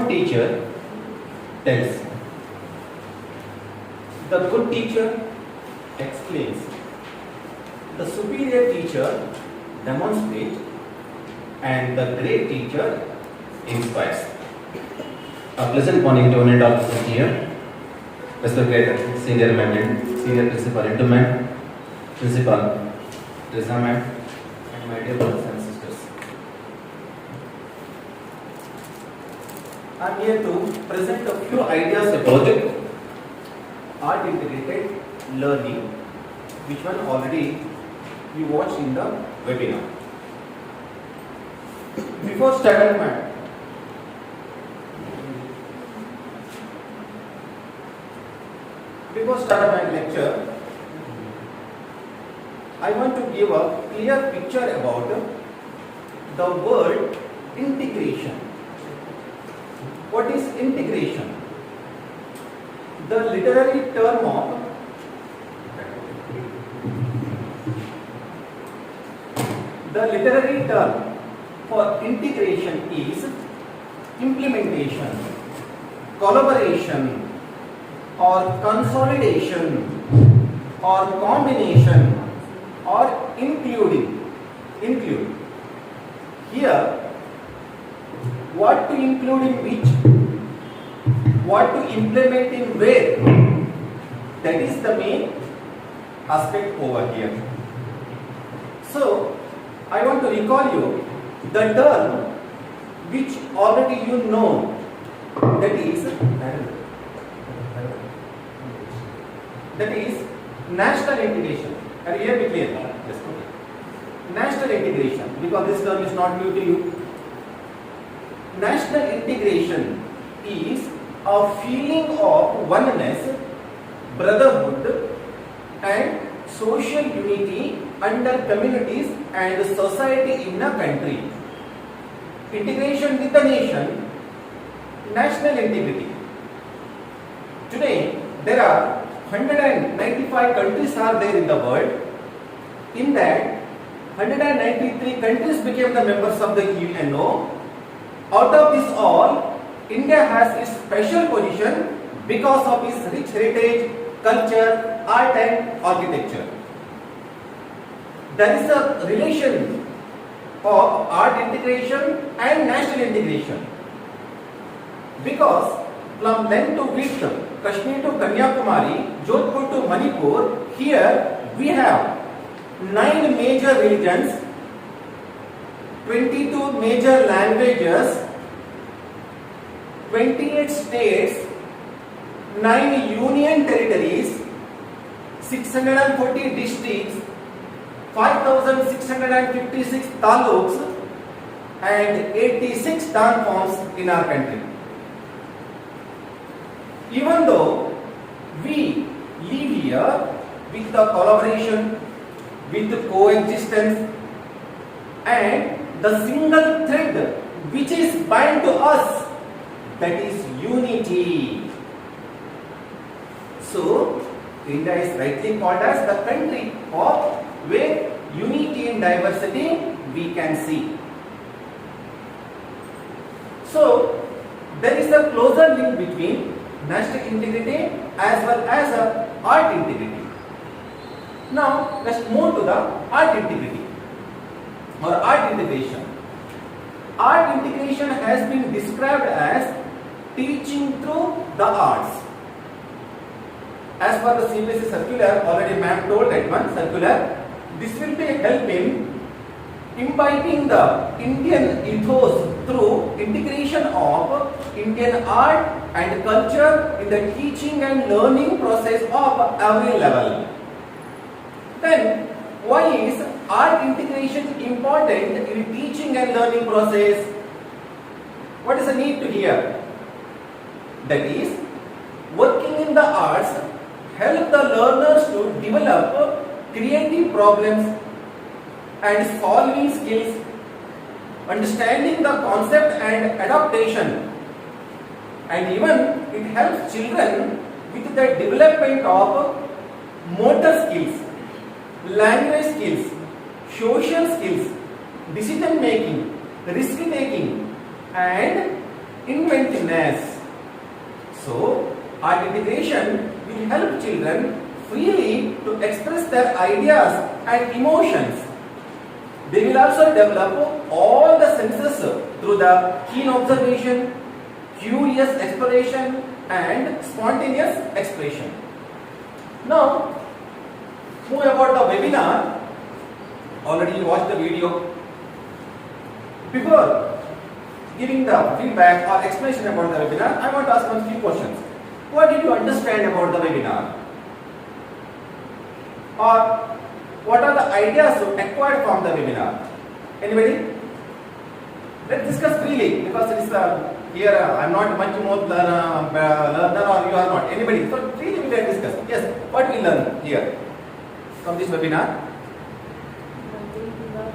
good teacher tells. The good teacher explains. The superior teacher demonstrates. And the great teacher inspires. A pleasant morning to one and all present here. Respected senior ma'am, senior principal Indu, principal Teresa ma'am, and my dear brothers and sisters. I am here to present a few ideas about art integrated learning, which one already you watched in the webinar. Before starting my lecture, I want to give a clear picture about the word integration. What is integration? The literary term for integration is implementation, collaboration, or consolidation, or combination, or include. Here, what to include in which, what to implement in where, that is the main aspect over here. So, I want to recall you the term which already you know, that is national integration. Are you here with me? Yes. National integration, because this term is not new to you. National integration is a feeling of oneness, brotherhood, and social unity under communities and society in a country. Integration with the nation, national integrity. Today, there are 195 countries are there in the world. In that, 193 countries became the members of the UNO. Out of this all, India has its special position because of its rich heritage, culture, art and architecture. There is a relation of art integration and national integration, because from length to width, Kashmir to Kanyakumari, Jodhpur to Manipur, here we have 9 major religions, 22 major languages, 28 states, 9 union territories, 640 districts, 5,656 taluks, and 86 tanforms in our country. Even though we live here with the collaboration, with the coexistence, and the single thread which is bind to us, that is unity. So, India is rightly called as the country of where unity and diversity we can see. So, there is a closer link between national integrity as well as art integrity. Now, let's move to the art integrity or art integration. Art integration has been described as teaching through the arts. As per the CBSE circular, already ma'am told that one circular, this will be help in imbibing the Indian ethos through integration of Indian art and culture in the teaching and learning process of every level. Then, why is art integration important in teaching and learning process? What is the need to hear? That is, working in the arts help the learners to develop creative problems and solving skills, understanding the concept and adaptation, and even it helps children with the development of motor skills, language skills, social skills, decision making, risk taking, and inventiveness. So, art integration will help children freely to express their ideas and emotions. They will also develop all the senses through the keen observation, curious exploration, and spontaneous expression. Now, move about the webinar. Already you watched the video. Before giving the feedback or explanation about the webinar, I want to ask one few questions. What did you understand about the webinar? Or what are the ideas acquired from the webinar? Anybody? Let's discuss freely, because it is here I am not much more learner or you are not. Anybody? So freely we can discuss. Yes, what we learn here from this webinar?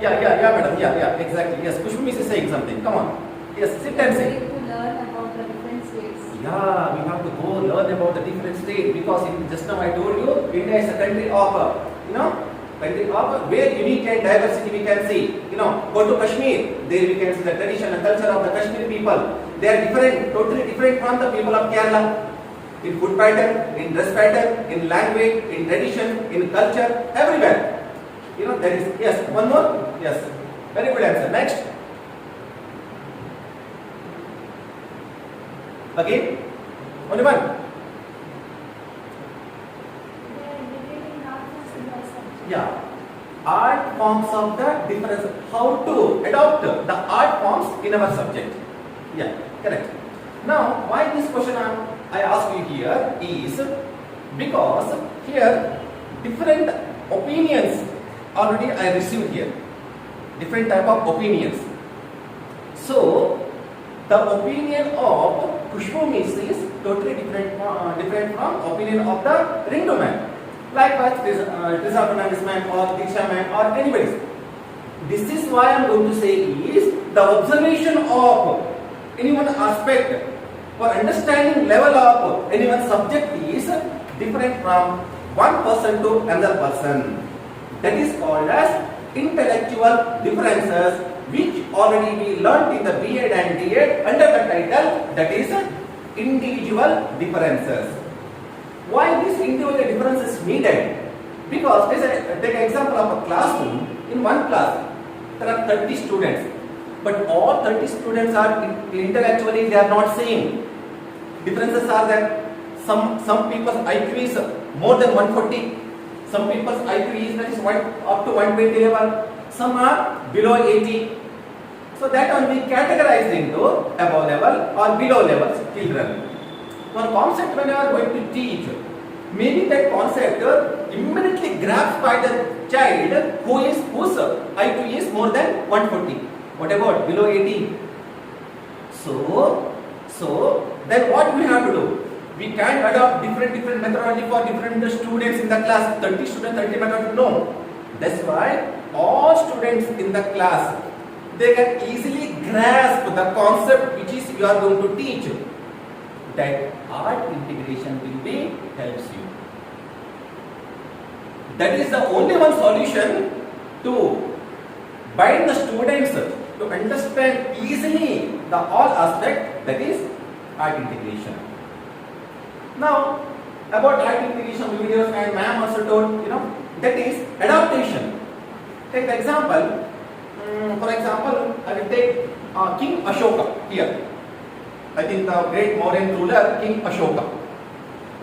Yeah, madam. Yeah, exactly. Yes, Kushmi is saying something. Come on. Yes, sit and say. To learn about the different states. Yeah, we have to go learn about the different states, because just now I told you, India is a country of, country of where unique and diversity we can see. Go to Kashmir, there we can see the tradition and culture of the Kashmiri people. They are different, totally different from the people of Kerala. In food pattern, in dress pattern, in language, in tradition, in culture, everywhere. There is, yes, one more? Yes, very good answer. Next. Again, only one. Yeah, art forms of the difference. How to adopt the art forms in our subject. Yeah, correct. Now, why this question I ask you here is because here different opinions already I received here. Different type of opinions. So, the opinion of Khushbu Miss is totally different from opinion of the Rintu man. Likewise, Trisa Fernandez man or Diksha man or anybody. This is why I am going to say is the observation of any one aspect or understanding level of any one subject is different from one person to another person. That is called as intellectual differences, which already we learnt in the B.Ed and D.Ed under the title that is individual differences. Why this individual difference is needed? Because take an example of a classroom. In one class there are 30 students, but all 30 students are intellectually they are not same. Differences are there. Some people's IQ is more than 140. Some people's IQ is that is up to 120 level. Some are below 80. So that one we categorized into above level or below level children. One concept when you are going to teach, maybe that concept immediately grasped by the child whose IQ is more than 140. What about below 80? So then what we have to do? We can adopt different methodology for different students in the class. 30 students, 30 methodology. No. That's why all students in the class, they can easily grasp the concept which is you are going to teach. That art integration will be helps you. That is the only one solution to bind the students to understand easily the all aspect, that is art integration. Now, about art integration videos, and ma'am also told, that is adaptation. Take the example. For example, I will take King Ashoka here. I think the great Mauryan ruler, King Ashoka.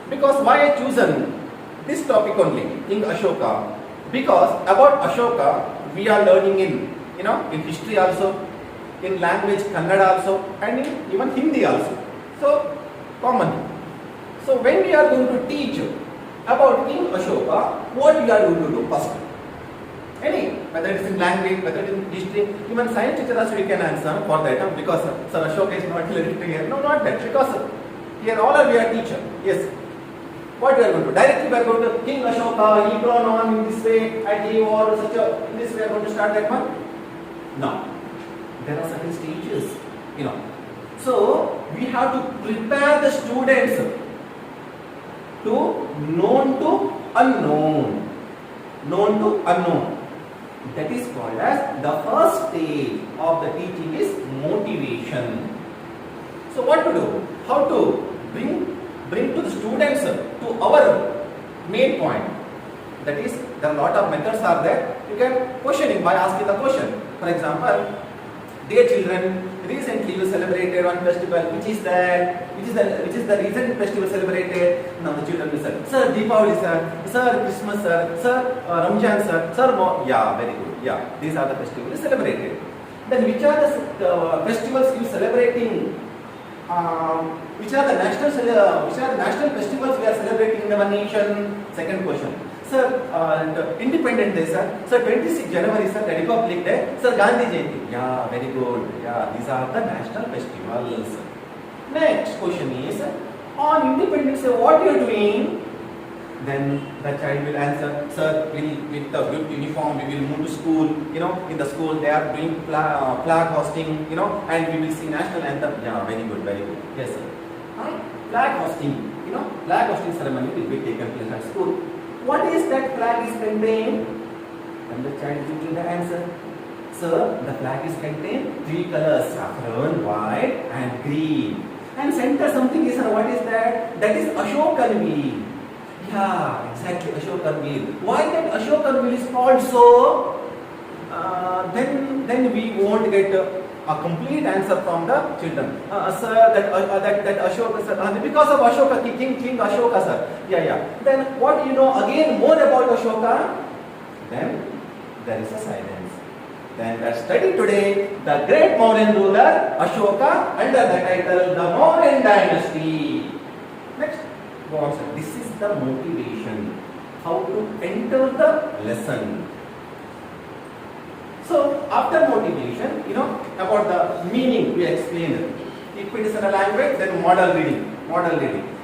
Because why I chosen this topic only, King Ashoka? Because about Ashoka we are learning in history also, in language Kannada also, and in even Hindi also. So common. So when we are going to teach about King Ashoka, what we are going to do first? Whether it is in language, whether it is in history, even science teacher also we can answer for that, because Sir Ashoka is not here. No, not that, because here all are we are teacher. Yes. What we are going to do? Directly we are going to King Ashoka, he grown on in this way, and he or such a, in this way we are going to start that one? No. There are certain stages, So we have to prepare the students to known to unknown. Known to unknown. That is called as the first stage of the teaching is motivation. So what to do? How to bring to the students to our main point? That is, there are lot of methods are there. You can questioning by asking the question. For example, dear children, recently you celebrated one festival. Which is that? Which is the recent festival celebrated? Now the children will say, Sir, Deepavali, sir, Christmas, sir, Ramjan, sir, yeah, very good. Yeah, these are the festivals celebrated. Then which are the festivals you celebrating? Which are the national festivals we are celebrating in our nation? Second question. Sir, Independence Day, sir. Sir, 26 January, sir, the Republic Day. Sir, Gandhi Jayanti. Yeah, very good. Yeah, these are the national festivals. Next question is, on Independence Day, what you are doing? Then the child will answer, sir, with the good uniform, we will move to school. In the school they are doing flag hosting, and we will sing national anthem. Yeah, very good, very good. Yes, sir. Flag hosting, flag hosting ceremony will be taken place at school. What is that flag is contained? And the child will give the answer. Sir, the flag is contained 3 colors, saffron, white and green. And center something is, what is that? That is Ashokan wheel. Yeah, exactly, Ashokan wheel. Why that Ashokan wheel is called so? Then we won't get a complete answer from the children. Sir, that Ashoka, sir, because of Ashoka, King Ashoka, sir. Yeah. Then what you know again more about Ashoka? Then there is a silence. Then let's study today the great Mauryan ruler Ashoka under the title the Mauryan dynasty. Next, go on, sir. This is the motivation. How to enter the lesson. So after motivation, about the meaning we explained. If it is in a language, then model reading.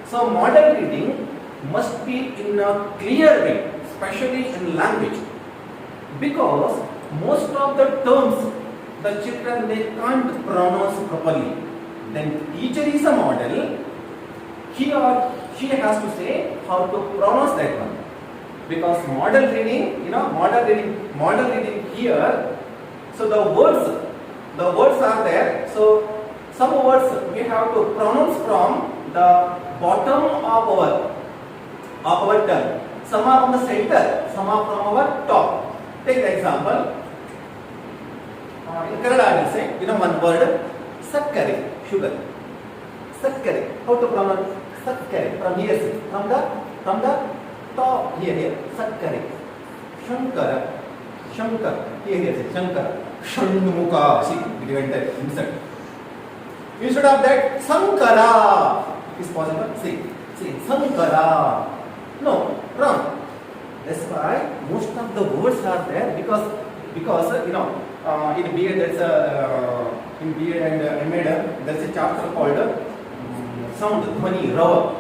So model reading must be in a clear way, especially in language, because most of the terms the children they can't pronounce properly. Then teacher is a model. He or she has to say how to pronounce that one. Because model reading here. So the words are there. So some words we have to pronounce from the bottom of our tongue. Some are from the center, some are from our top. Take the example. In Kannada I will say, one word, sakkare, sugar. Sakkare. How to pronounce sakkare? From here, from the top here, sakkare. Shankar. Here, Shankar. Shanmukha. See, it went there. Insert. Instead of that, Sankara is possible. See, Sankara. No, wrong. That's why most of the words are there because in B.Ed and M.Ed there's a chapter called sound, dhvani, rava.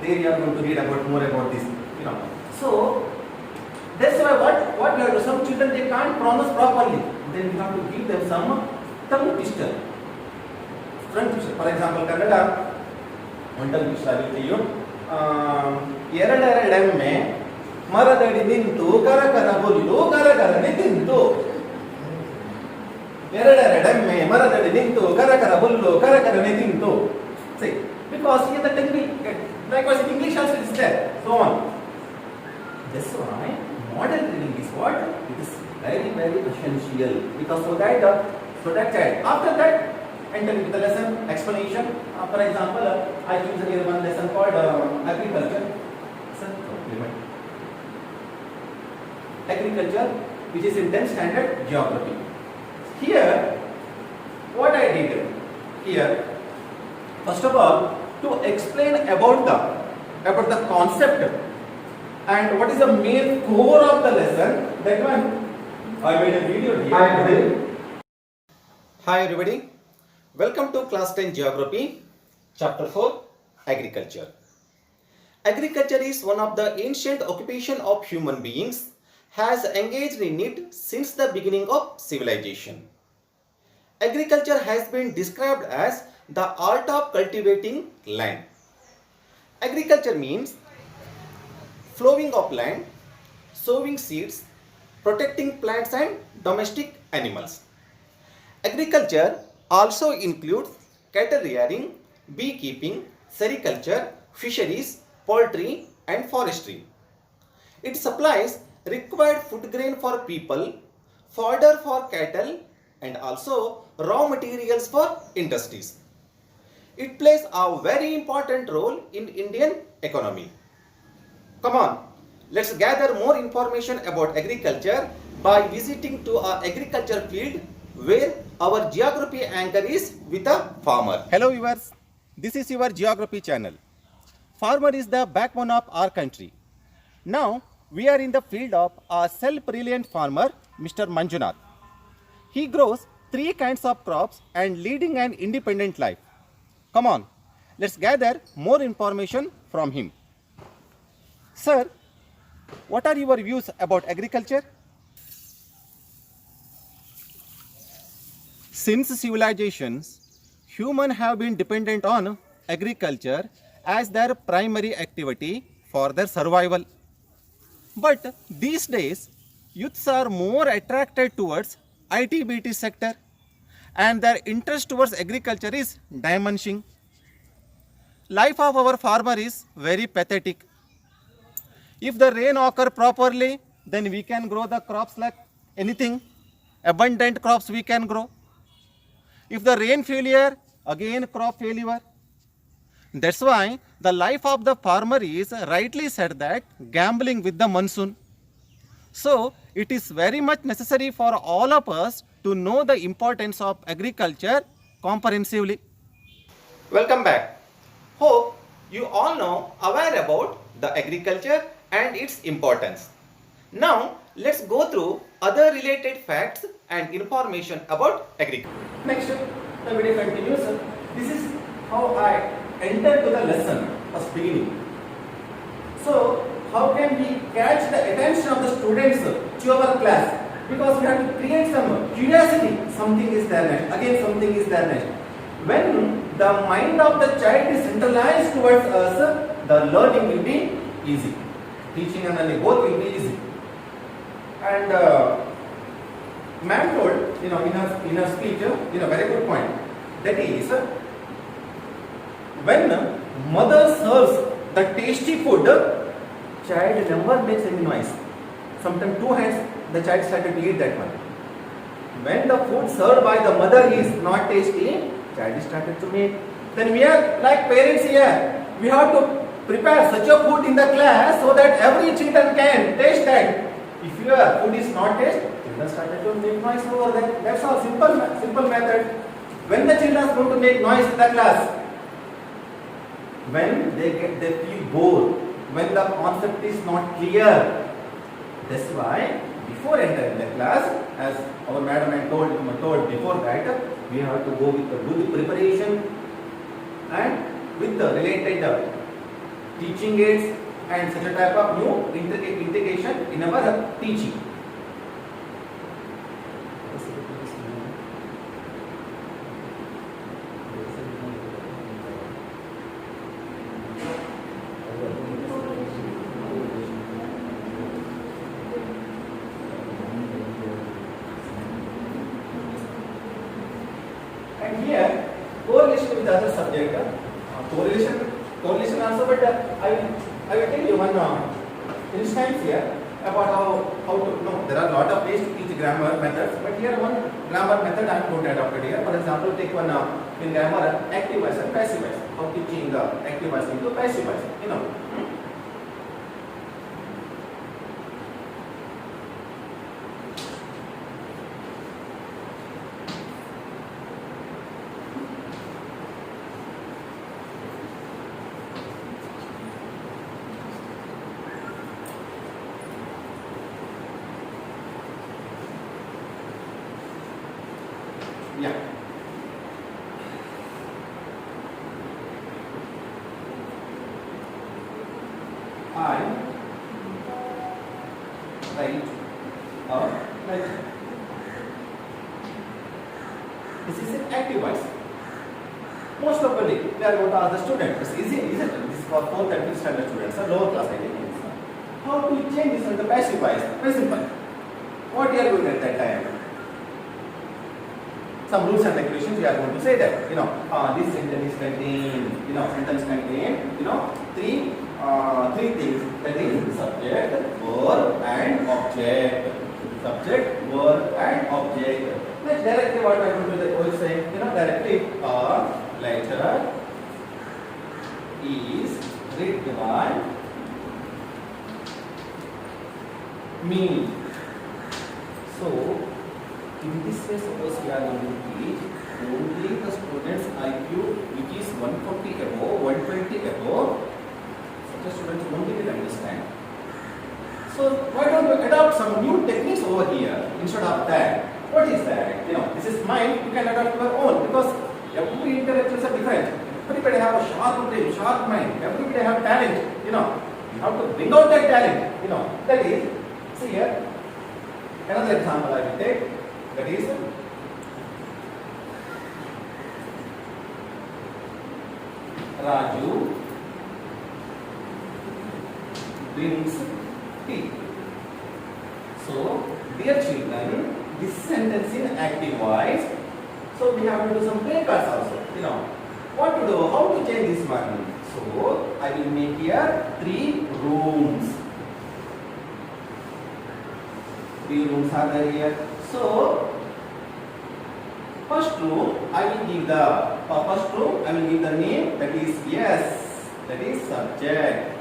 There you are going to read more about this. So that's why what we have to, some children they can't pronounce properly. Then we have to give them some tongue twister. Front twister. For example, Kannada, one tongue twister I will tell you. ಎರಡೆರಡೆಮ್ಮೆ ಮರದಡಿ ನಿಂತು ಕರಕರ ಹುಲ್ಲು ಕರಕರನೆ ತಿಂತು. ಎರಡೆರಡೆಮ್ಮೆ ಮರದಡಿ ನಿಂತು ಕರಕರ ಹುಲ್ಲು ಕರಕರನೆ ತಿಂತು. See, because here the technique, likewise in English also is there. So on. That's why model reading is what? It is very, very essential. Because so that child, after that, enter into the lesson, explanation. For example, I choose here one lesson called agriculture. Agriculture, which is in 10th standard geography. Here, what I did here, first of all, to explain about the concept and what is the main core of the lesson, that one I made a video here. Hi everybody, welcome to class 10 geography, chapter 4, agriculture. Agriculture is one of the ancient occupation of human beings, has engaged in it since the beginning of civilization. Agriculture has been described as the art of cultivating land. Agriculture means flowing of land, sowing seeds, protecting plants and domestic animals. Agriculture also includes cattle rearing, beekeeping, sericulture, fisheries, poultry and forestry. It supplies required food grain for people, fodder for cattle and also raw materials for industries. It plays a very important role in Indian economy. Come on, let's gather more information about agriculture by visiting to our agriculture field where our geography anchor is with a farmer. Hello viewers, this is your geography channel. Farmer is the backbone of our country. Now we are in the field of a self-reliant farmer, Mr. Manjunath. He grows 3 kinds of crops and leading an independent life. Come on, let's gather more information from him. Sir, what are your views about agriculture? Since civilizations, humans have been dependent on agriculture as their primary activity for their survival. But these days, youths are more attracted towards IT/BT sector and their interest towards agriculture is diminishing. Life of our farmer is very pathetic. If the rain occur properly, then we can grow the crops like anything. Abundant crops we can grow. If the rain failure, again crop failure. That's why the life of the farmer is rightly said that gambling with the monsoon. So it is very much necessary for all of us to know the importance of agriculture comprehensively. Welcome back. Hope you all know aware about the agriculture and its importance. Now let's go through other related facts and information about agriculture. Next, the video continues. This is how I entered to the lesson first beginning. So how can we catch the attention of the students to our class? Because we have to create some curiosity. Something is there next. Again something is there next. When the mind of the child is centralized towards us, the learning will be easy. Teaching and learning both will be easy. And ma'am told, in her speech, very good point. That is, when mother serves the tasty food, child never makes any noise. Sometimes 2 hands, the child started to eat that one. When the food served by the mother is not tasty, child started to make. Then we are like parents here. We have to prepare such a food in the class so that every children can taste that. If your food is not tasty, children started to make noise over there. That's all, simple method. When the children are going to make noise in the class, when they feel bored, when the concept is not clear. That's why before entering the class, as our madam had told before that, we have to go with a good preparation and with the related teaching aids and such a type of new integration in our teaching. And here, correlation with other subject, correlation also, but I will tell you one instance here about how to know. There are a lot of ways to teach grammar methods, but here one grammar method I am going to adopt here. For example, take one in grammar active voice and passive voice. How to change the active voice into passive voice. Yeah. I write a letter. This is an active voice. Most probably, we are going to ask the student. It's easy, isn't it? This is for 4th and 5th standard students, lower class, I think. How to change this into passive voice? Very simple. What you are doing at that time? some rules and regulations. We are going to say that this sentence contain three things, that is subject, verb and object. Subject, verb and object. Let's directly what I am going to say. Directly a letter is written by me. So in this way, suppose we are going to teach only the students IQ which is 140 above, 120 above. The students only will understand. So why don't you adopt some new techniques over here instead of that? What is that? This is mine. You can adopt your own because every intellectuals are different. Everybody have a sharp brain, sharp mind. Everybody have talent. You have to bring out that talent. That is, see here. Another example I will take. That is Raju drinks tea. So, dear children, this sentence in active voice. So we have to do some play cards also. What to do? How to change this one? So I will make here 3 rooms. 3 rooms are there here. So first room I will give the name, that is yes, that is subject.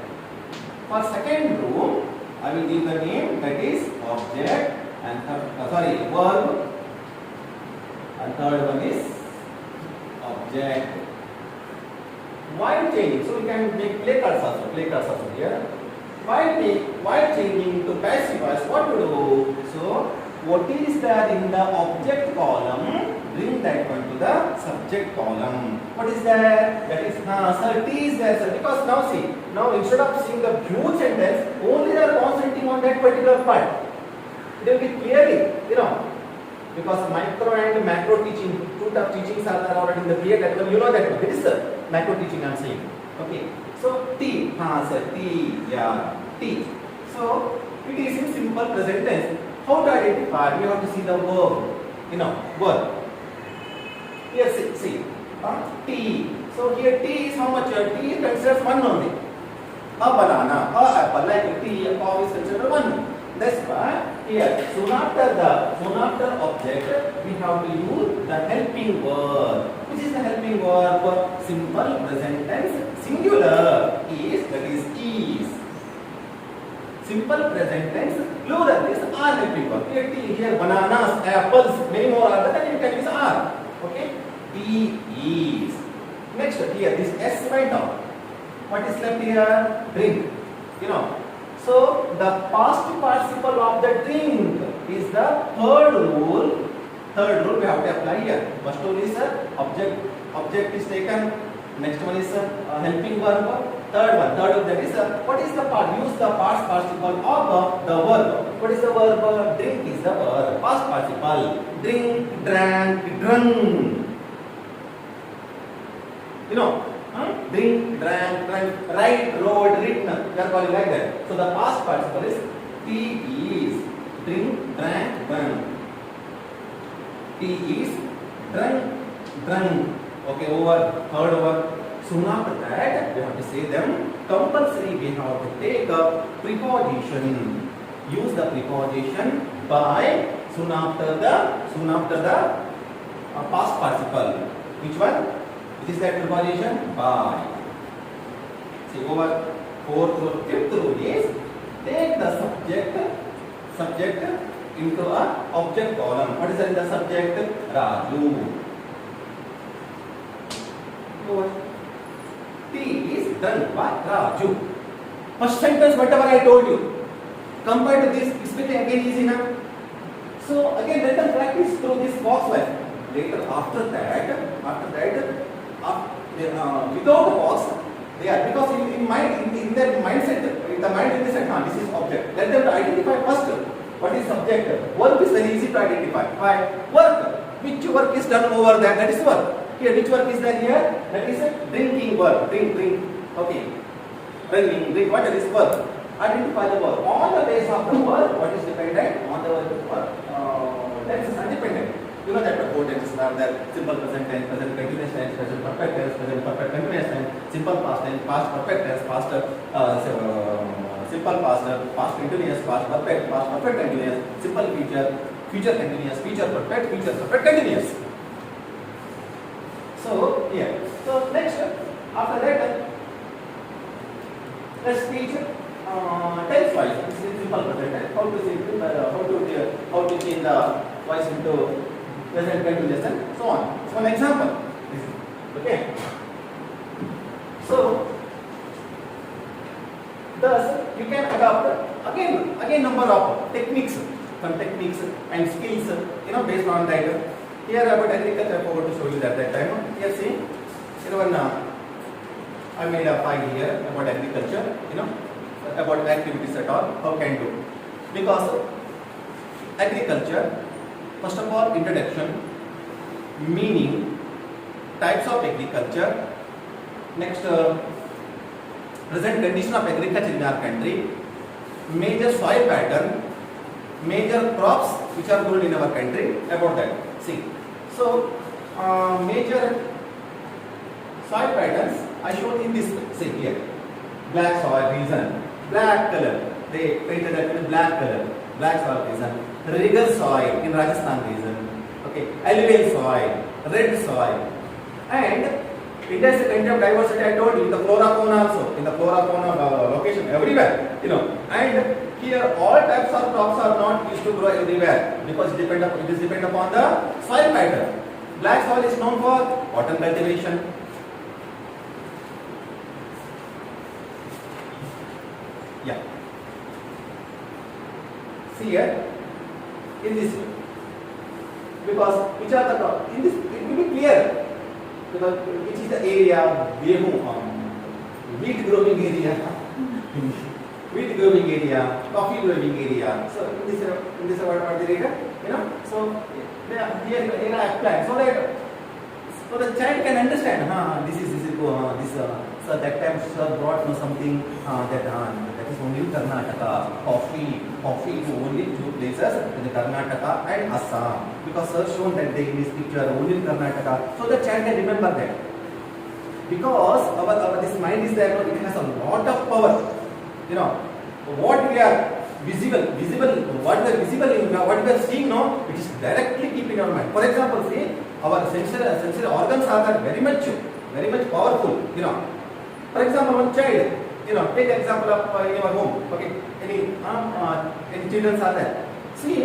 For second room, I will give the name, that is object, and verb, and third one is object. While changing, so we can make play cards also here. While changing to passive voice, what to do? So what is there in the object column? Bring that one to the subject column. What is there? That is sir, T is there, sir. Because now see, instead of seeing the huge sentence, only they are concentrating on that particular part. It will be clearly, because micro and macro teaching, 2 type teachings are there already in the BA curriculum. You know that one. This is the macro teaching I am saying. Okay. So T, sir, T, yeah, T. So it is in simple present tense. How to identify? We have to see the verb. Verb. Here see, T. So here T is how much? T is considered 1 only. A banana, a apple, like T, a cow is considered 1. That's why here, soon after object, we have to use the helping verb. Which is the helping verb? Simple present tense, singular, that is. Simple present tense, plural is are helping verb. Here bananas, apples, many more are there, then you can use are. Okay? T is. Next here, this S went out. What is left here? Drink. So the past participle of the drink is the third rule. Third rule we have to apply here. First rule is object is taken. Next one is helping verb. Third one that is what is the part? Use the past participle of the verb. What is the verb? Drink is the verb. Past participle. Drink, drank, drunk. Drink, drank, ride, rode, written. We are calling like that. So the past participle is T is drink, drank, drunk. T is drunk. Okay, third over. Soon after that, we have to say them. Compulsory, we have to take a preposition. Use the preposition by soon after the past participle. Which one? Which is that preposition? By. See, over 4th or 5th rule is take the subject into a object column. What is in the subject? Raju. T is done by Raju. First sentence, whatever I told you, compared to this, it's again easy now. So again, let them practice through this box line. Later, after that, without the box, they are because in their mindset, in the mind in this this is object. Let them identify first what is subject. Work is very easy to identify. Work. Which work is done over there? That is work. Here, which work is there here? That is a drinking work. Drink. Okay. Drink. What is work? Identify the verb. On the base of the verb, what is dependent? On the verb. That is independent. You know that the four tenses are there: simple present tense, present continuous tense, present perfect tense, present perfect continuous tense, simple past tense, past perfect tense, simple past, past continuous, past perfect continuous, simple future, future continuous, future perfect continuous. So yeah. So next, after that, let's teach tense wise. This is simple present tense. How to change the voice into present continuous and so on. So an example. Okay. So thus you can adopt again number of techniques, some techniques and skills, based on that. Here about agriculture, I forgot to show you that time. Here see, here one I made a file here about agriculture, about activities at all, how can do. Because agriculture, first of all, introduction, meaning, types of agriculture, next present condition of agriculture in our country, major soil pattern, major crops which are grown in our country, about that. See, so major soil patterns I showed in this. See here, black soil region, black color. They painted that with black color, black soil region. Regal soil in Rajasthan region. Okay, alluvial soil, red soil, and India is a country of diversity. I told you, in the flora fauna also, in the flora fauna location everywhere, and here all types of crops are not used to grow everywhere because it is depend upon the soil pattern. Black soil is known for cotton cultivation. Yeah. See here, in this way, because which are the crops? In this, it will be clear because which is the area, wheat growing area. Wheat growing area, coffee growing area. So in this what are the data? So here I have planned so the child can understand. This is so that time sir brought something that is only in Karnataka. Coffee is only two places in Karnataka and Assam, because sir shown that day in this picture only in Karnataka. So the child can remember that, because our this mind is there. It has a lot of power. What we are visible, what we are seeing now, it is directly keep in our mind. For example, see, our sensory organs are very much powerful. For example, one child, take the example of in your home. Okay, any children are there. See,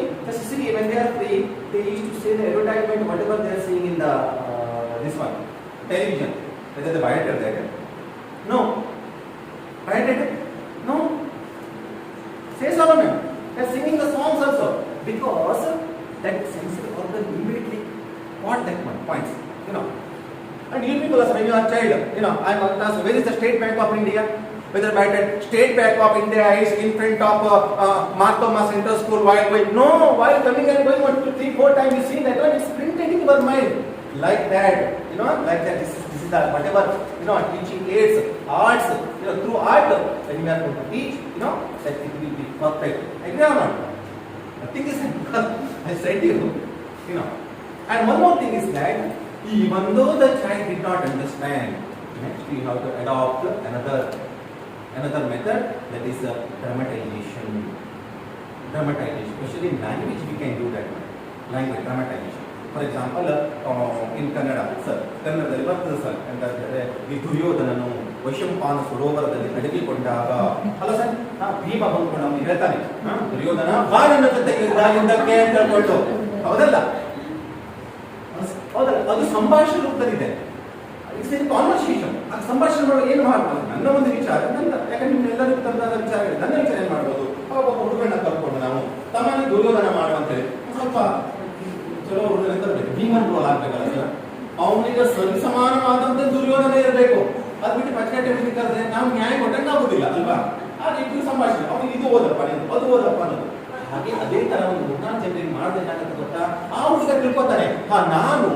when they are free, they used to say the advertisement, whatever they are seeing in the this one television, whether the biodata there. No, biodata. No. Say Solomon, they are singing the songs also, because that sensory organ immediately caught that one points. And you people also, when you are a child, I am asked, where is the State Bank of India? Whether by that State Bank of India is in front of Marthoma Central School while coming and going 1, 2, 3, 4 times, you see that one, it's printed in your mind. Like that, like that. This is the whatever teaching aids, arts, through art, when you are going to teach, that it will be perfect. Agree or not? Nothing is I said to you, And one more thing is that even though the child did not understand, next we have to adopt another method, that is dramatization. Especially in language, we can do that. Language dramatization. For example, in Kannada, ಕನ್ನಡದಲ್ಲಿ ಬರ್ತದೆ sir, ಎಂತಂದ್ರೆ ಈ ದುರ್ಯೋಧನನು ವೈಶಂಪಾನ ಸರೋವರದಲ್ಲಿ ಅಡಗಿಕೊಂಡಾಗ ಅಲ್ಲ sir, Bhima ಬಂದ್ಕೊಂಡು ಅವನು ಹೇಳ್ತಾನೆ, ದುರ್ಯೋಧನ ಬಾ ನನ್ನ ಜೊತೆಗೆ ಯುದ್ಧಕ್ಕೆ ಅಂತ ಹೇಳ್ಕೊಂಡು, ಹೌದಲ್ಲ, ಅದು ಸಂಭಾಷಣೆ ರೂಪದಲ್ಲಿದೆ. It's in conversation. ಅದು ಸಂಭಾಷಣೆ ಮಾಡುವ ಏನು ಮಾಡ್ಬೋದು, ನನ್ನ ಒಂದು ವಿಚಾರ, ಯಾಕಂದ್ರೆ ನಿಮ್ಮೆಲ್ಲರಿಗೂ ತಂದಾದ ವಿಚಾರ, ನನ್ನ ವಿಚಾರ ಏನು ಮಾಡ್ಬೋದು, ಒಬ್ಬ ಹುಡುಗನ ಕಲ್ಕೊಂಡು ನಾವು ತಮ್ಮನ್ನು ದುರ್ಯೋಧನ ಮಾಡುವಂತೇಳಿ ಸ್ವಲ್ಪ ಚಲೋ ಹುಡುಗನ ತರಬೇಕು, ಭೀಮನ್ ರೋಲ್ ಆಗ್ಬೇಕಲ್ಲ ಸರ್, ಅವನಿಗೆ ಸರಿಸಮಾನವಾದಂತೆ ದುರ್ಯೋಧನ ಇರಬೇಕು. ಅದು ಬಿಟ್ಟು ಪಚಕಟ್ಟೆ ಬಿಟ್ಟಿದ್ದಾರೆ, ನಾವು ನ್ಯಾಯ ಕೊಟ್ಟಂಗೆ ಆಗುದಿಲ್ಲ ಅಲ್ವಾ? ಆದ್ರೆ ಇದು ಸಂಭಾಷಣೆ, ಅವನಿಗೆ ಇದು ಓದಪ್ಪ, ಅದು ಓದಪ್ಪ ಅನ್ನೋದು. ಹಾಗೆ ಅದೇ ತರ ಒಂದು 3-4 ಜನರಿಗೆ ಮಾಡೋದೇನಾಗುತ್ತೆ ಗೊತ್ತಾ, ಆ ಹುಡುಗ ತಿಳ್ಕೊತಾನೆ, ನಾನು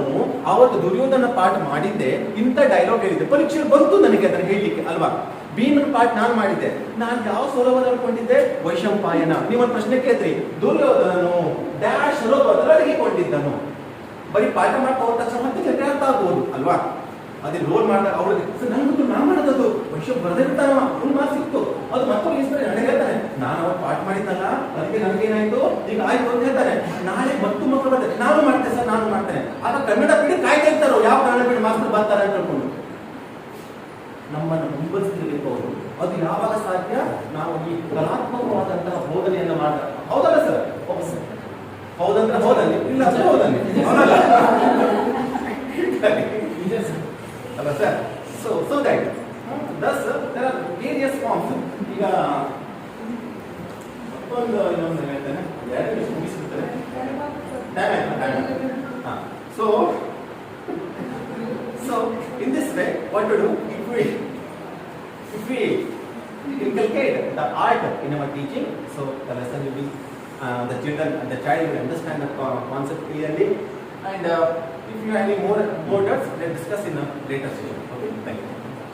ಅವತ್ತು ದುರ್ಯೋಧನ ಪಾಠ ಮಾಡಿದ್ದೆ, ಇಂಥ ಡೈಲಾಗ್ ಹೇಳಿದ್ದೆ, ಪರೀಕ್ಷೆ ಬಂತು ನನಗೆ ಅದನ್ನು ಹೇಳಲಿಕ್ಕೆ ಅಲ್ವಾ. ಭೀಮನ ಪಾಠ ನಾನು ಮಾಡಿದ್ದೆ, ನಾನು ಯಾವ ಸರೋವರ ಅನ್ಕೊಂಡಿದ್ದೆ, ವೈಶಂಪಾಯನ. ನೀವೊಂದು ಪ್ರಶ್ನೆ ಕೇಳಿದ್ರಿ, ದುರ್ಯೋಧನನು ಡ್ಯಾಶ್ ಸರೋವರದಲ್ಲಿ ಅಡಗಿಕೊಂಡಿದ್ದನು. ಬರೀ ಪಾಠ ಮಾಡ್ತಾ ಹೋದ ತಕ್ಷಣ ಮತ್ತೆ ಕೆಟ್ಟ ಅರ್ಥ ಆಗ್ಬೋದು ಅಲ್ವಾ. ಅದೇ ರೋಲ್ ಮಾಡಿದಾಗ ಅವ್ರಿಗೆ ಸರ್ ನಂಗೆ ನಾ ಮಾಡೋದು ವರ್ಷ ಬರೆದಿರ್ತಾನ ಫುಲ್ ಮಾರ್ಕ್ಸ್ ಸಿಕ್ತು, ಅದು ಮತ್ತೊಂದು ಇಸ್ತಾರೆ ನನಗೆ ಹೇಳ್ತಾನೆ ನಾನು ಅವತ್ತು ಪಾಠ ಮಾಡಿದ್ದಲ್ಲ ಅದಕ್ಕೆ ನನಗೇನಾಯ್ತು ಈಗ ಆಯ್ತು ಅಂತ ಹೇಳ್ತಾನೆ. ನಾಳೆ ಮತ್ತು ಮಕ್ಕಳು ಬರ್ತಾರೆ ನಾನು ಮಾಡ್ತೇನೆ ಸರ್ ನಾನು ಮಾಡ್ತೇನೆ, ಆಗ ಕನ್ನಡ ಬಿಡಿ ಕಾಯ್ತಾ ಇರ್ತಾರೋ ಯಾವ ಕನ್ನಡ ಬಿಡಿ ಮಾಸ್ಟರ್ ಬರ್ತಾರೆ ಅಂತ ಹೇಳ್ಕೊಂಡು ನಮ್ಮನ್ನು ಮುಂಬರಿಸಬೇಕು ಅವರು. ಅದು ಯಾವಾಗ ಸಾಧ್ಯ? ನಾವು ಈ ಕಲಾತ್ಮಕವಾದಂತಹ ಬೋಧನೆಯನ್ನು ಮಾಡಿದಾಗ. ಹೌದಲ್ಲ ಸರ್? ಹೌದಂದ್ರೆ ಹೌದಲ್ಲಿ, ಇಲ್ಲ ಅಂದ್ರೆ ಹೌದಲ್ಲಿ, ಹೌದಲ್ಲ ಅಲ್ಲ sir? So that thus there are various forms. ಈಗ ಇನ್ನೊಂದು ಹೇಳ್ತೇನೆ, ಎರಡು ನಿಮಿಷ ಮುಗಿಸ್ಬಿಡ್ತಾರೆ. So in this way, what to do? If we inculcate the art in our teaching, so the lesson will be the child will understand the concept clearly, and if you have any more doubts, let's discuss in a later session. Okay, thank you.